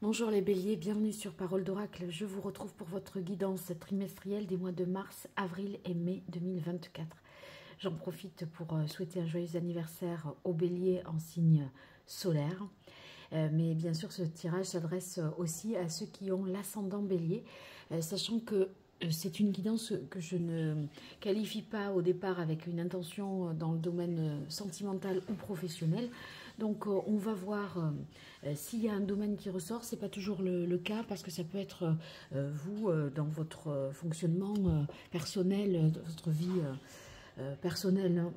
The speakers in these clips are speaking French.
Bonjour les béliers, bienvenue sur Parole d'Oracle. Je vous retrouve pour votre guidance trimestrielle des mois de mars, avril et mai 2024. J'en profite pour souhaiter un joyeux anniversaire aux béliers en signe solaire. Mais bien sûr, ce tirage s'adresse aussi à ceux qui ont l'ascendant bélier, sachant que c'est une guidance que je ne qualifie pas au départ avec une intention dans le domaine sentimental ou professionnel. Donc on va voir s'il y a un domaine qui ressort. C'est pas toujours le cas parce que ça peut être vous dans votre fonctionnement personnel, votre vie personnelle, hein,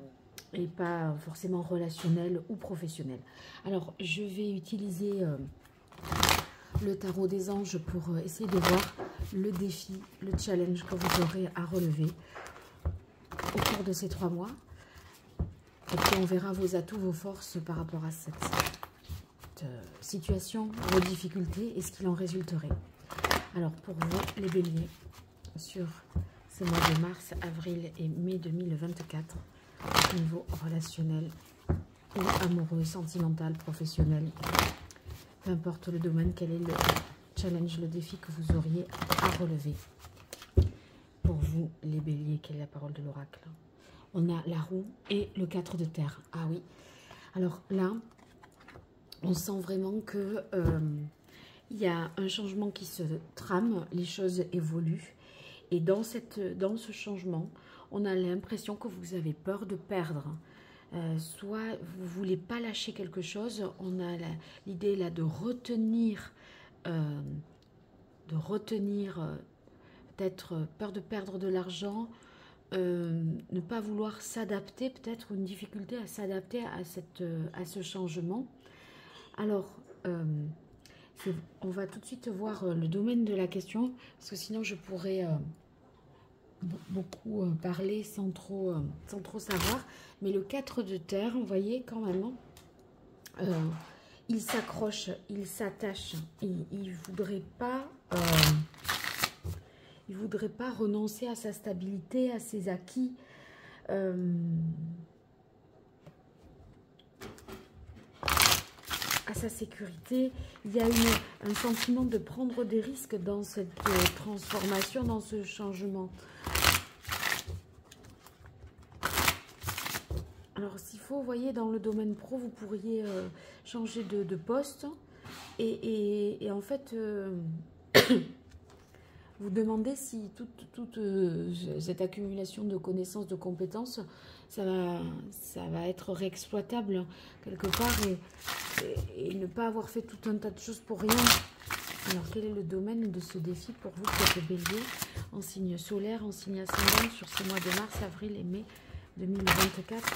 et pas forcément relationnel ou professionnel. Alors je vais utiliser le tarot des anges pour essayer de voir le défi, le challenge que vous aurez à relever au cours de ces 3 mois. Et puis on verra vos atouts, vos forces par rapport à cette situation, vos difficultés et ce qu'il en résulterait. Alors pour vous les béliers, sur ces mois de mars, avril et mai 2024, au niveau relationnel ou amoureux, sentimental, professionnel, peu importe le domaine, quel est le challenge, le défi que vous auriez à relever. Pour vous les béliers, quelle est la parole de l'oracle? On a la roue et le 4 de terre. Ah oui. Alors là, on sent vraiment que il y a un changement qui se trame, les choses évoluent. Et dans ce changement, on a l'impression que vous avez peur de perdre. Soit vous ne voulez pas lâcher quelque chose, on a l'idée là de retenir peut-être peur de perdre de l'argent, ne pas vouloir s'adapter, peut-être une difficulté à s'adapter à ce changement. Alors, on va tout de suite voir le domaine de la question, parce que sinon je pourrais beaucoup parler sans trop savoir. Mais le 4 de terre, vous voyez quand même, il s'accroche, il s'attache, il ne voudrait pas renoncer à sa stabilité, à ses acquis. À sa sécurité. Il y a un sentiment de prendre des risques dans cette transformation, dans ce changement. Alors s'il faut, vous voyez, dans le domaine pro, vous pourriez changer de poste et en fait vous demandez si toute cette accumulation de connaissances, de compétences, ça va être réexploitable quelque part et ne pas avoir fait tout un tas de choses pour rien. Alors quel est le domaine de ce défi pour vous qui êtes bélier en signe solaire, en signe ascendant sur ces mois de mars, avril et mai 2024?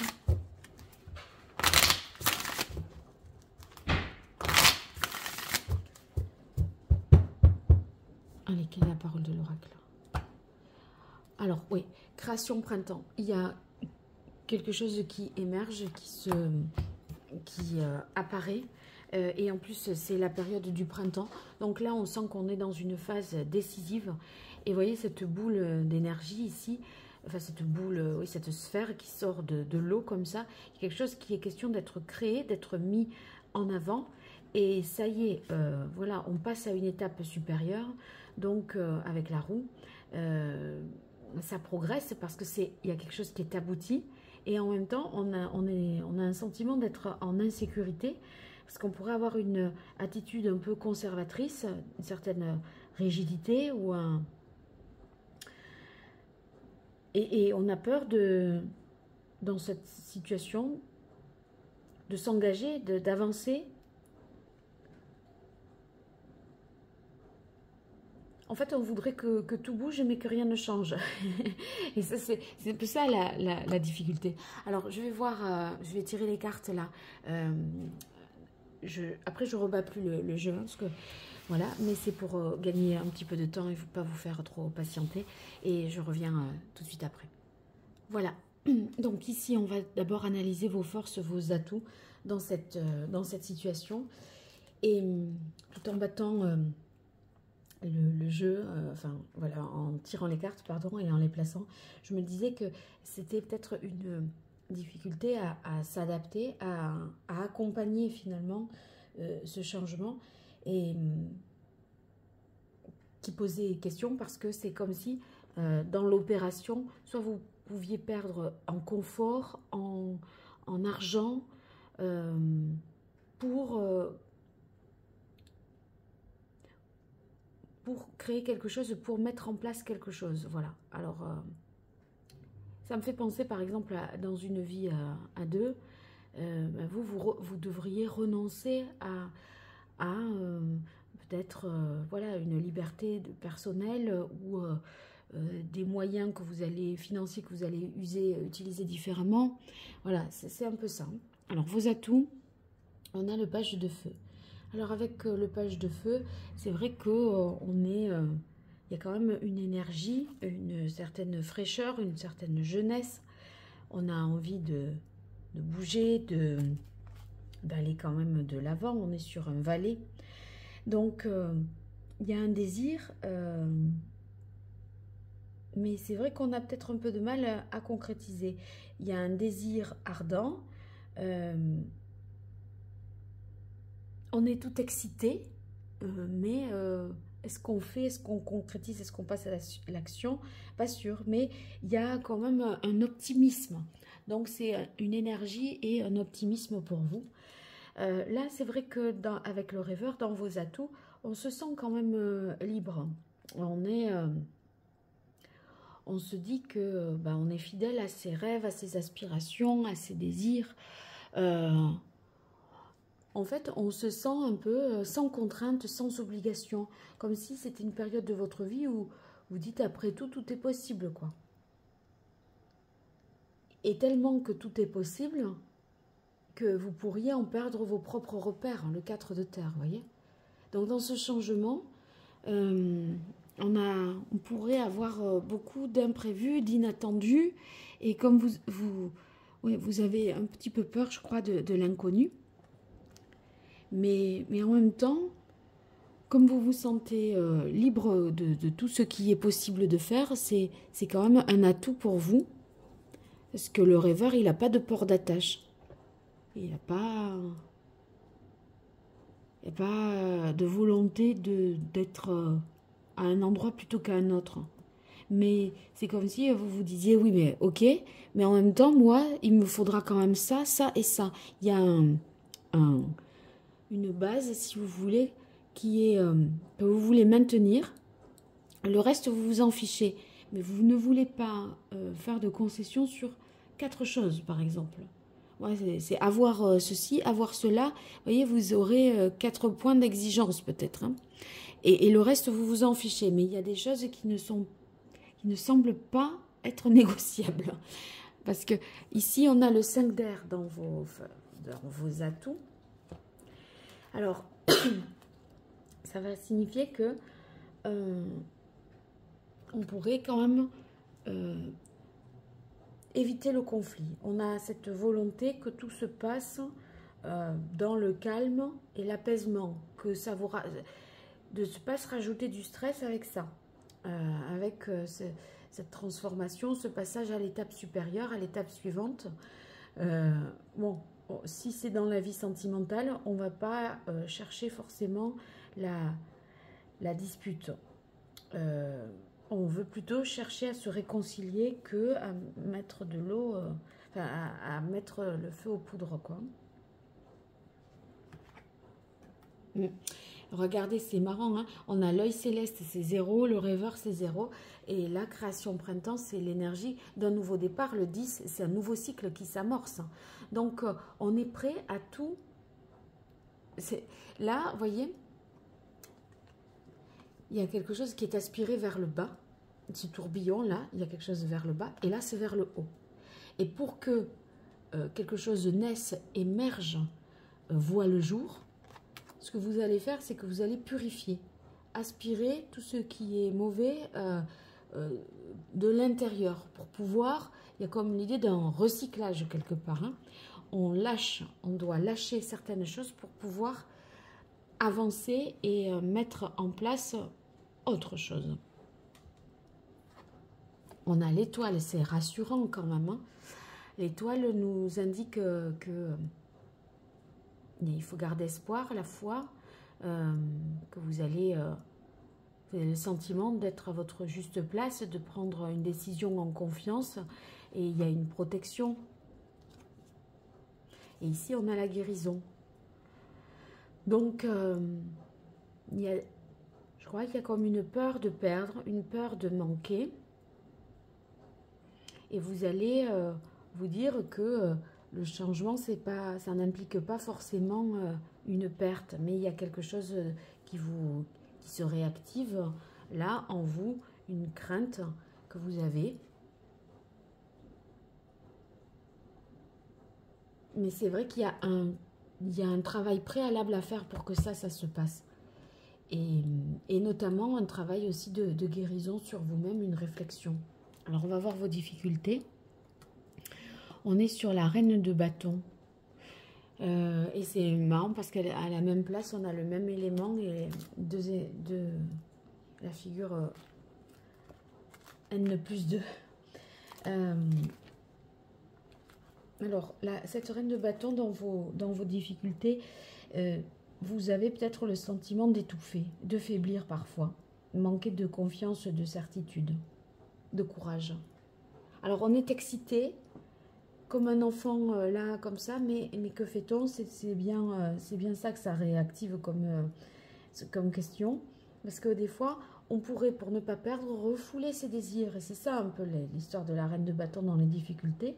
Allez, quelle est la parole de l'oracle? Alors, oui, création printemps. Il y a quelque chose qui émerge, qui apparaît. Et en plus, c'est la période du printemps. Donc là, on sent qu'on est dans une phase décisive. Et vous voyez cette boule d'énergie ici, enfin cette boule, oui, cette sphère qui sort de l'eau comme ça. Quelque chose qui est question d'être créé, d'être mis en avant. Et ça y est, voilà, on passe à une étape supérieure. Donc avec la roue, ça progresse parce que il y a quelque chose qui est abouti. Et en même temps, on a un sentiment d'être en insécurité. Parce qu'on pourrait avoir une attitude un peu conservatrice, une certaine rigidité ou et on a peur dans cette situation de s'engager, d'avancer. En fait, on voudrait que tout bouge, mais que rien ne change. Et ça, c'est un peu ça la difficulté. Alors, je vais voir, je vais tirer les cartes là. Après, je rebats plus le jeu, hein, parce que voilà, mais c'est pour gagner un petit peu de temps et ne pas vous faire trop patienter. Et je reviens tout de suite après. Voilà. Donc ici, on va d'abord analyser vos forces, vos atouts dans cette situation. Et tout en battant le jeu, enfin voilà, en tirant les cartes, pardon, et en les plaçant, je me disais que c'était peut-être une difficulté à s'adapter, à accompagner finalement ce changement. et qui posait question parce que c'est comme si dans l'opération, soit vous pouviez perdre en confort, en argent, pour créer quelque chose, pour mettre en place quelque chose. Voilà. Alors, ça me fait penser par exemple dans une vie à deux, vous devriez renoncer à peut-être voilà, une liberté personnelle ou des moyens que vous allez financiers que vous allez utiliser différemment. Voilà, c'est un peu ça. Alors vos atouts, on a le page de feu. Alors avec le page de feu, c'est vrai que il y a quand même une énergie, une certaine fraîcheur, une certaine jeunesse. On a envie de bouger, d'aller quand même de l'avant. On est sur un valet. Donc, il y a un désir, mais c'est vrai qu'on a peut-être un peu de mal à concrétiser. Il y a un désir ardent. On est tout excité, mais est-ce qu'on fait, est-ce qu'on concrétise, est-ce qu'on passe à l'action? Pas sûr, mais il y a quand même un optimisme. Donc, c'est une énergie et un optimisme pour vous. Là, c'est vrai que avec le rêveur, dans vos atouts, on se sent quand même libre. On se dit que on est fidèle à ses rêves, à ses aspirations, à ses désirs. En fait, on se sent un peu sans contrainte, sans obligation, comme si c'était une période de votre vie où vous dites après tout, tout est possible, quoi. Et tellement que tout est possible, que vous pourriez en perdre vos propres repères, le 4 de terre, vous voyez. Donc dans ce changement, on pourrait avoir beaucoup d'imprévus, d'inattendus, et comme vous avez un petit peu peur, je crois, de l'inconnu, mais en même temps, comme vous vous sentez libre de tout ce qui est possible de faire, c'est quand même un atout pour vous, parce que le rêveur, il n'a pas de port d'attache. Il n'y a pas de volonté d'être à un endroit plutôt qu'à un autre. Mais c'est comme si vous vous disiez, oui, mais ok, mais en même temps, moi, il me faudra quand même ça, ça et ça. Il y a une base, si vous voulez, que vous voulez maintenir. Le reste, vous vous en fichez. Mais vous ne voulez pas faire de concessions sur 4 choses, par exemple. Ouais, c'est avoir ceci, avoir cela. Vous voyez, vous aurez 4 points d'exigence peut-être. Hein. Et le reste, vous vous en fichez. Mais il y a des choses qui ne semblent pas être négociables. Parce que ici, on a le 5 d'air dans vos atouts. Alors, ça va signifier que on pourrait quand même éviter le conflit. On a cette volonté que tout se passe dans le calme et l'apaisement, que ça vous de ne pas se rajouter du stress avec ça, avec cette transformation, ce passage à l'étape supérieure, à l'étape suivante. Bon, si c'est dans la vie sentimentale, on ne va pas chercher forcément la dispute. On veut plutôt chercher à se réconcilier que à mettre de l'eau, à mettre le feu aux poudres, quoi. Regardez, c'est marrant, hein, on a l'œil céleste, c'est 0, le rêveur, c'est 0, et la création printemps, c'est l'énergie d'un nouveau départ, le 10, c'est un nouveau cycle qui s'amorce. Donc, on est prêt à tout. Là, vous voyez, il y a quelque chose qui est aspiré vers le bas. Ce tourbillon-là, il y a quelque chose vers le bas, et là, c'est vers le haut. Et pour que quelque chose naisse, émerge, voit le jour, ce que vous allez faire, c'est que vous allez purifier, aspirer tout ce qui est mauvais de l'intérieur, pour pouvoir, il y a comme l'idée d'un recyclage quelque part, hein. On doit lâcher certaines choses pour pouvoir avancer et mettre en place autre chose. On a l'étoile, c'est rassurant quand même, hein. L'étoile nous indique que il faut garder espoir, la foi, que vous avez le sentiment d'être à votre juste place, de prendre une décision en confiance, et il y a une protection. Et ici, on a la guérison. Donc, je crois qu'il y a comme une peur de perdre, une peur de manquer. Et vous allez vous dire que le changement, ça n'implique pas forcément une perte, mais il y a quelque chose qui se réactive là en vous, une crainte que vous avez. Mais c'est vrai qu'il y a un travail préalable à faire pour que ça se passe. Et notamment un travail aussi de guérison sur vous-même, une réflexion. Alors on va voir vos difficultés. On est sur la reine de bâton. Et c'est marrant parce qu'à la même place, on a le même élément et la figure N+2. Alors, cette reine de bâton dans vos difficultés, vous avez peut-être le sentiment d'étouffer, de faiblir parfois, manquer de confiance, de certitude, de courage. Alors, on est excité, comme un enfant là, comme ça, mais que fait-on? C'est bien ça que ça réactive comme question. Parce que des fois, on pourrait, pour ne pas perdre, refouler ses désirs. Et c'est ça un peu l'histoire de la reine de bâton dans les difficultés.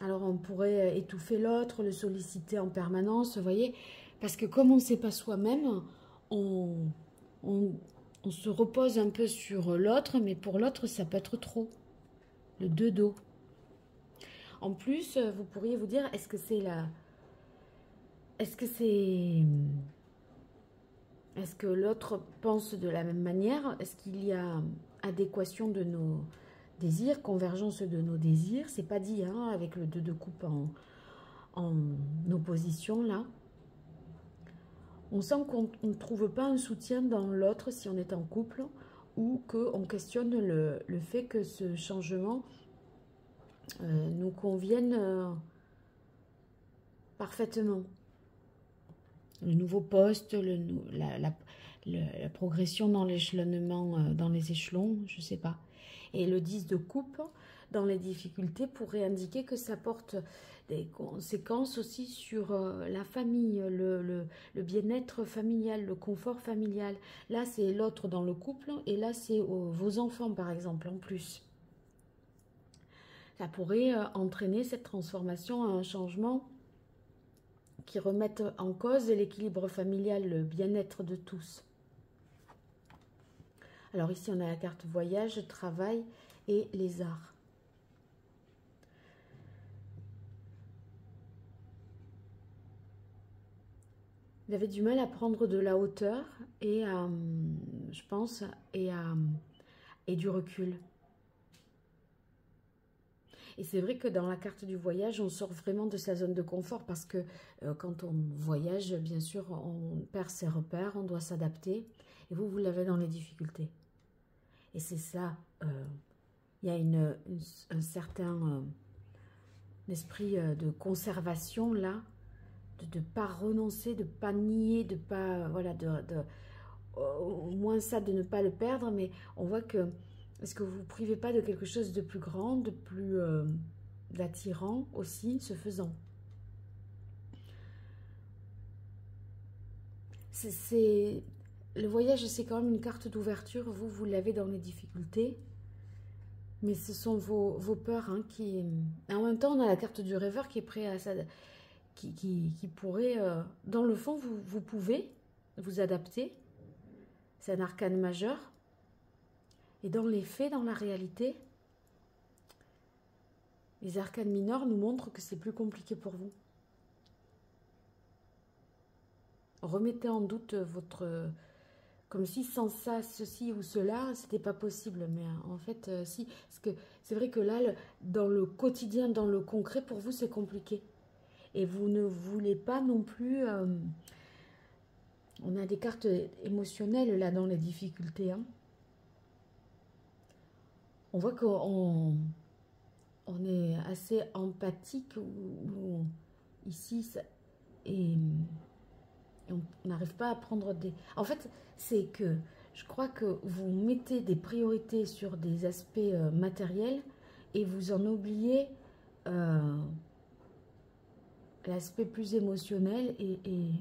Alors, on pourrait étouffer l'autre, le solliciter en permanence, vous voyez. Parce que comme on ne sait pas soi-même, on se repose un peu sur l'autre, mais pour l'autre, ça peut être trop. Le deux dos. En plus, vous pourriez vous dire, est-ce que l'autre pense de la même manière? Est-ce qu'il y a adéquation de nos désirs, convergence de nos désirs? C'est pas dit, hein, avec le 2 de coupe en opposition, là. On sent qu'on ne trouve pas un soutien dans l'autre si on est en couple, ou qu'on questionne le fait que ce changement nous convienne parfaitement. Le nouveau poste, la progression dans l'échelonnement, dans les échelons, je ne sais pas. Et le 10 de coupe, dans les difficultés, pourrait indiquer que ça porte des conséquences aussi sur la famille, le bien-être familial, le confort familial. Là, c'est l'autre dans le couple, et là, c'est vos enfants, par exemple, en plus. Ça pourrait entraîner cette transformation à un changement qui remette en cause l'équilibre familial, le bien-être de tous. Alors ici, on a la carte voyage, travail et les arts. Vous avez du mal à prendre de la hauteur et je pense, et du recul. Et c'est vrai que dans la carte du voyage, on sort vraiment de sa zone de confort parce que quand on voyage, bien sûr, on perd ses repères, on doit s'adapter. Et vous l'avez dans les difficultés. Et c'est ça, il y a un certain esprit de conservation là, de ne pas renoncer, de ne pas nier, de pas, voilà, au moins ça, de ne pas le perdre, mais on voit que, est-ce que vous ne vous privez pas de quelque chose de plus grand, de plus d'attirant aussi, ce faisant. Le voyage, c'est quand même une carte d'ouverture, vous l'avez dans les difficultés, mais ce sont vos peurs hein, qui... En même temps, on a la carte du rêveur qui est prêt à ça, qui pourrait, dans le fond, vous pouvez vous adapter. C'est un arcane majeur. Et dans les faits, dans la réalité, les arcanes mineurs nous montrent que c'est plus compliqué pour vous. Remettez en doute votre... Comme si sans ça, ceci ou cela, c'était pas possible. Mais en fait, si. Parce que c'est vrai que là, dans le quotidien, dans le concret, pour vous, c'est compliqué. Et vous ne voulez pas non plus... on a des cartes émotionnelles là dans les difficultés. Hein. On voit qu'on est assez empathique ou ici, et on n'arrive pas à prendre des... En fait, c'est que je crois que vous mettez des priorités sur des aspects matériels et vous en oubliez l'aspect plus émotionnel et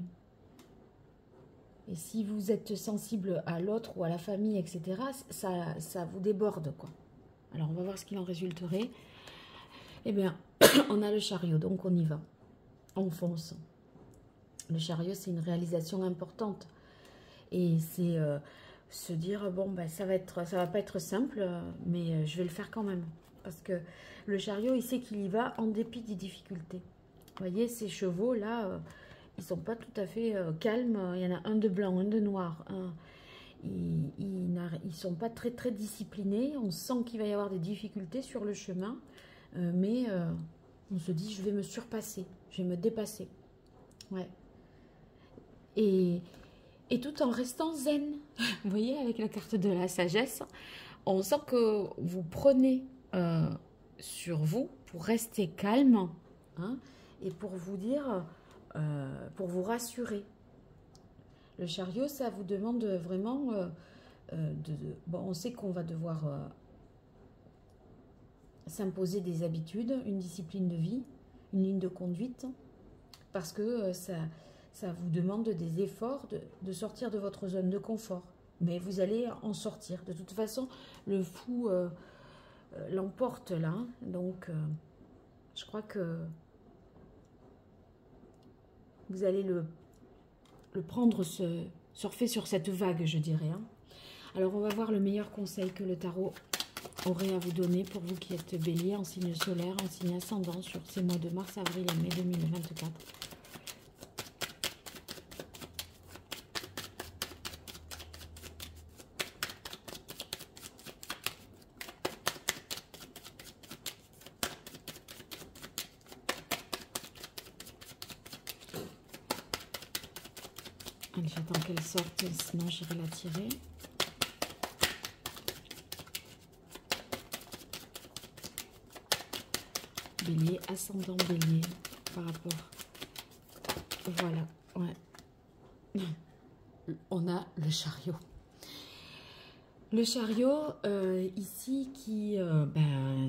si vous êtes sensible à l'autre ou à la famille, etc., ça vous déborde, quoi. Alors, on va voir ce qu'il en résulterait. Eh bien, on a le chariot, donc on y va. On fonce. Le chariot, c'est une réalisation importante. Et c'est se dire, bon, ben, ça va pas être simple, mais je vais le faire quand même. Parce que le chariot, il sait qu'il y va en dépit des difficultés. Vous voyez, ces chevaux-là, ils sont pas tout à fait calmes. Il y en a un de blanc, un de noir. Ils sont pas très, très disciplinés. On sent qu'il va y avoir des difficultés sur le chemin. Mais on se dit, je vais me surpasser. Je vais me dépasser. Ouais. Et tout en restant zen. Vous voyez, avec la carte de la sagesse, on sent que vous prenez sur vous pour rester calme, hein, et pour vous dire, pour vous rassurer. Le chariot, ça vous demande vraiment bon, on sait qu'on va devoir s'imposer des habitudes, une discipline de vie, une ligne de conduite, parce que ça vous demande des efforts de sortir de votre zone de confort. Mais vous allez en sortir. De toute façon, le fou l'emporte là. Donc, je crois que vous allez le prendre, surfer sur cette vague, je dirais. Hein. Alors, on va voir le meilleur conseil que le tarot aurait à vous donner pour vous qui êtes bélier en signe solaire, en signe ascendant sur ces mois de mars, avril et mai 2024. J'attends qu'elle sorte, sinon j'irai la tirer. Bélier, ascendant bélier, par rapport. Voilà, ouais. On a le chariot. Le chariot, ici, qui,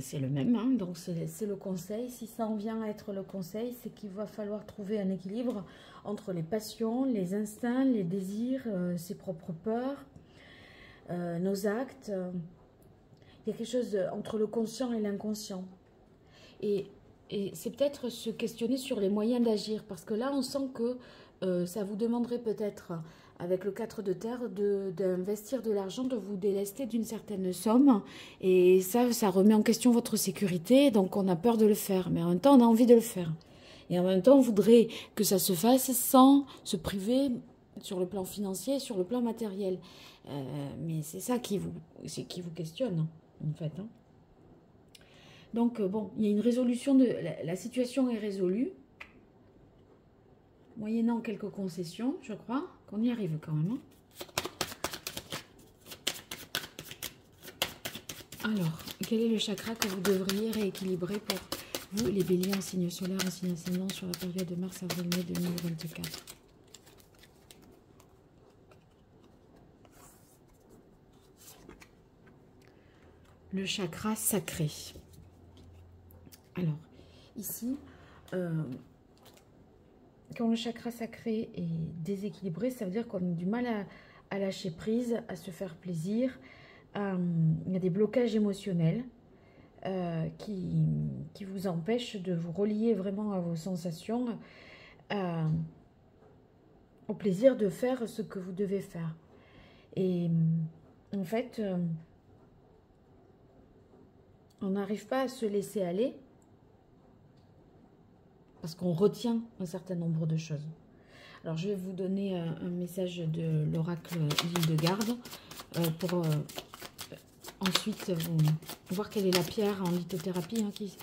c'est le même, hein, donc c'est le conseil. Si ça en vient à être le conseil, c'est qu'il va falloir trouver un équilibre entre les passions, les instincts, les désirs, ses propres peurs, nos actes. Il y a quelque chose entre le conscient et l'inconscient. Et c'est peut-être se questionner sur les moyens d'agir, parce que là, on sent que ça vous demanderait peut-être, avec le 4 de terre, d'investir de l'argent, de vous délester d'une certaine somme. Et ça remet en question votre sécurité, donc on a peur de le faire. Mais en même temps, on a envie de le faire. Et en même temps, on voudrait que ça se fasse sans se priver sur le plan financier, sur le plan matériel. Mais c'est ça qui vous questionne, en fait. Hein. Donc, bon, il y a une résolution de... La situation est résolue. Moyennant quelques concessions, je crois qu'on y arrive quand même. Hein. Alors, quel est le chakra que vous devriez rééquilibrer pour vous, les béliers en signe solaire, en signe ascendant, sur la période de mars, avril, mai 2024 ? Le chakra sacré. Alors, ici, quand le chakra sacré est déséquilibré, ça veut dire qu'on a du mal à lâcher prise, à se faire plaisir. Il y a des blocages émotionnels qui vous empêchent de vous relier vraiment à vos sensations, au plaisir de faire ce que vous devez faire. Et en fait, on n'arrive pas à se laisser aller parce qu'on retient un certain nombre de choses. Alors, je vais vous donner un message de l'oracle Hildegarde pour ensuite voir quelle est la pierre en lithothérapie hein, qui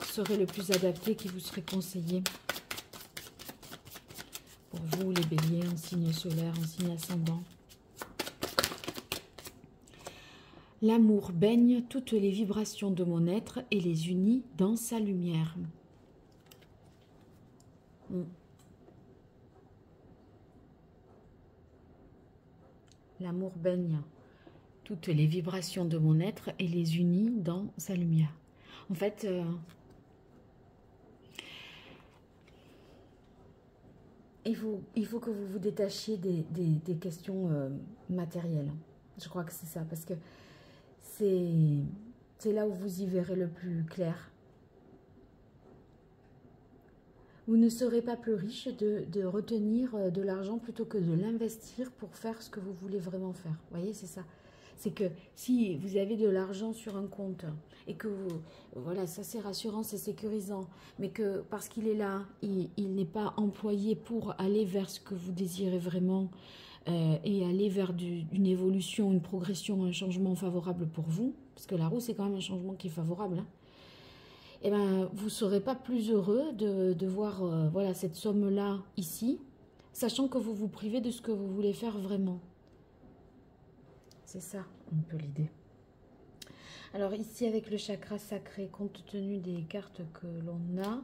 serait le plus adapté, qui vous serait conseillé pour vous, les béliers, en signe solaire, en signe ascendant. L'amour baigne toutes les vibrations de mon être et les unit dans sa lumière. Mm. L'amour baigne toutes les vibrations de mon être et les unit dans sa lumière. En fait, il faut que vous vous détachiez des questions matérielles. Je crois que c'est ça, parce que c'est là où vous y verrez le plus clair. Vous ne serez pas plus riche de retenir de l'argent plutôt que de l'investir pour faire ce que vous voulez vraiment faire. Vous voyez, c'est ça. C'est que si vous avez de l'argent sur un compte et que voilà, ça c'est rassurant, c'est sécurisant, mais que parce qu'il est là, il n'est pas employé pour aller vers ce que vous désirez vraiment et aller vers une évolution, une progression, un changement favorable pour vous, parce que la roue c'est quand même un changement qui est favorable, hein. Eh ben, vous ne serez pas plus heureux de voir voilà, cette somme-là ici, sachant que vous vous privez de ce que vous voulez faire vraiment. C'est ça un peu l'idée. Alors ici, avec le chakra sacré, compte tenu des cartes que l'on a,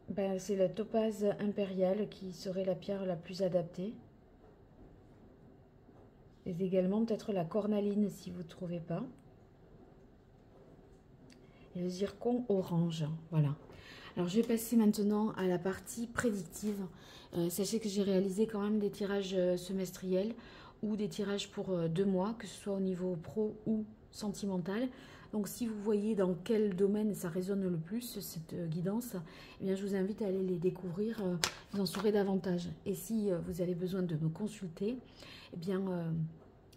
ben, c'est la topaze impériale qui serait la pierre la plus adaptée. Et également peut-être la cornaline si vous ne trouvez pas. Et le zircon orange, voilà. Alors je vais passer maintenant à la partie prédictive. Sachez que j'ai réalisé quand même des tirages semestriels ou des tirages pour 2 mois, que ce soit au niveau pro ou sentimental. Donc si vous voyez dans quel domaine ça résonne le plus, cette guidance, eh bien, je vous invite à aller les découvrir, vous en saurez davantage. Et si vous avez besoin de me consulter, eh bien,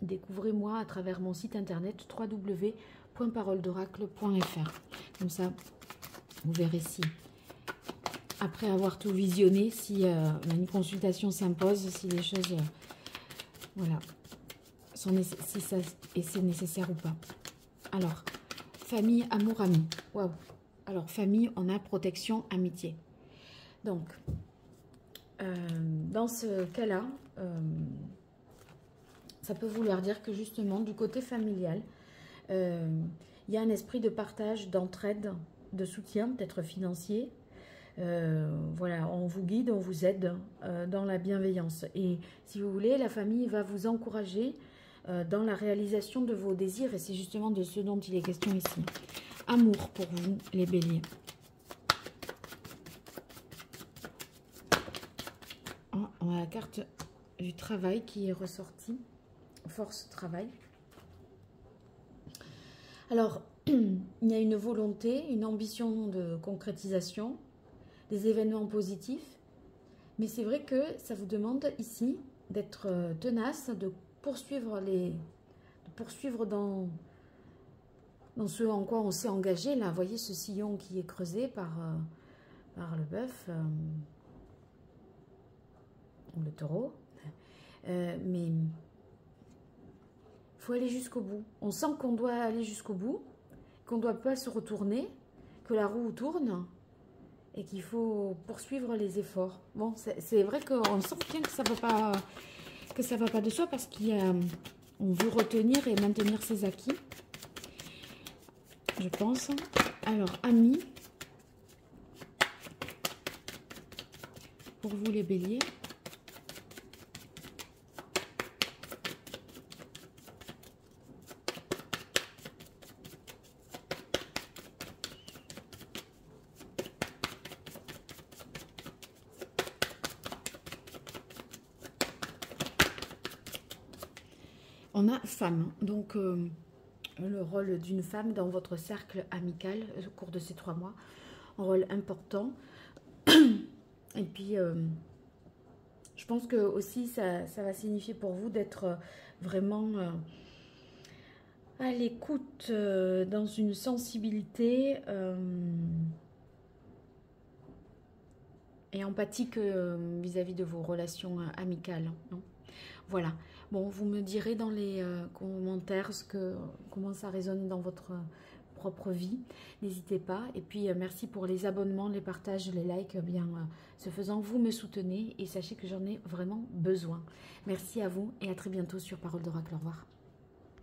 découvrez-moi à travers mon site internet www.paroledoracle.fr. Comme ça, vous verrez si, après avoir tout visionné, si une consultation s'impose, si les choses, voilà, si ça et c'est nécessaire ou pas. Alors, famille, amour, ami. Waouh. Alors, famille, on a protection, amitié. Donc, dans ce cas-là, ça peut vouloir dire que justement, du côté familial, il y a un esprit de partage, d'entraide, de soutien, peut-être financier. Voilà, on vous guide, on vous aide dans la bienveillance. Et si vous voulez, la famille va vous encourager dans la réalisation de vos désirs. Et c'est justement de ce dont il est question ici. Amour pour vous, les béliers. On a la carte du travail qui est ressortie. Force travail. Alors, il y a une volonté, une ambition de concrétisation, des événements positifs, mais c'est vrai que ça vous demande ici d'être tenace, de poursuivre dans ce en quoi on s'est engagé. Là, vous voyez ce sillon qui est creusé par le bœuf, ou le taureau, mais il faut aller jusqu'au bout. On sent qu'on doit aller jusqu'au bout, qu'on ne doit pas se retourner, que la roue tourne et qu'il faut poursuivre les efforts. Bon, c'est vrai qu'on sent bien que ça va pas de soi parce qu'on veut retenir et maintenir ses acquis, je pense. Alors, amis, pour vous les béliers. On a femme, donc le rôle d'une femme dans votre cercle amical au cours de ces 3 mois, un rôle important. Et puis, je pense que aussi ça va signifier pour vous d'être vraiment à l'écoute, dans une sensibilité et empathique vis-à-vis de vos relations amicales, non ? Voilà. Bon, vous me direz dans les commentaires comment ça résonne dans votre propre vie. N'hésitez pas. Et puis, merci pour les abonnements, les partages, les likes. Bien, ce faisant, vous me soutenez et sachez que j'en ai vraiment besoin. Merci à vous et à très bientôt sur Parole d'Oracle. Au revoir.